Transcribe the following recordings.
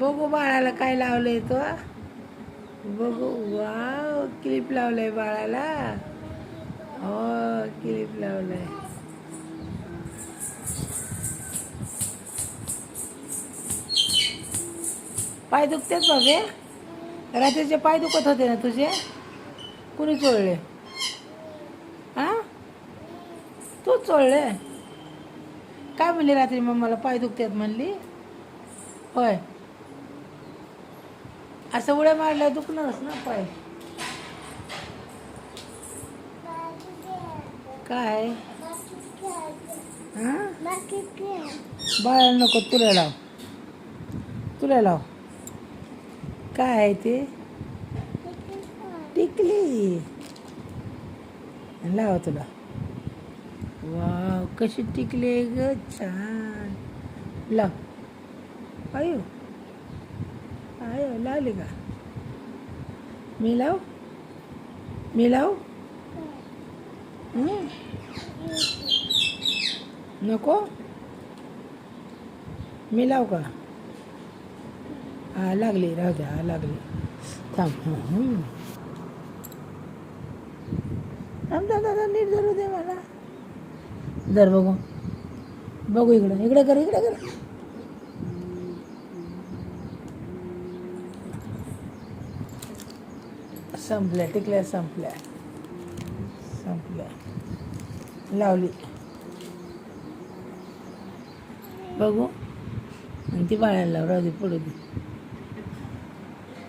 बघू बाळाला काय लावलंय तो. बघू. वाव, क्लिप लावलंय बाळाला. हो, क्लिप लावलंय. पाय दुखतेत बाबे. रात्रीचे पाय दुखत होते ना तुझे. कुणी चोळले? हा, तू चोळले. काय म्हणली रात्री? मग मला पाय दुखतात म्हणली. होय, असं उड्या मारल्यावर दुखणारच ना पाय. काय? हा, बाळाला नको, तुला लाव. तुला लाव. काय आहे ते? टिकली. लाव तुला. वाव, कशी टिकली ग, छान. लाव. आयु आयु, लावली का? मी लाव. मी लाव. नको. मी लाव का? हा, लागली. राहू द्या. हा, लागली. थांब. थांब, दादा नीट धरू दे मला. धर बघू. बघू इकडं. इकडे कर. इकडे कर. संपल्या टिकल्या. संपल्या. संपल्या. लावली. बघू. आणि ती बाळाला लाव. राहू दे, पडू दे.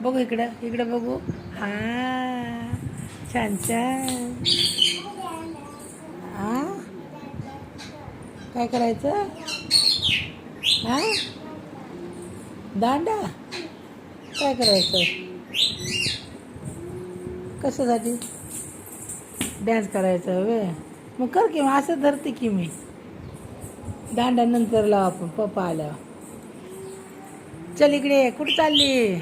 बघू इकडं. इकडं बघू. हा, छान छान. हा, काय करायचं? हा, दांडा काय करायचं? कशासाठी? डान्स करायचं वे. मग कर की. मग असं धरते की मी. दांडा नंतर लाव आपण, पप्पा आल्यावर. चल इकडे. कुठं चालली?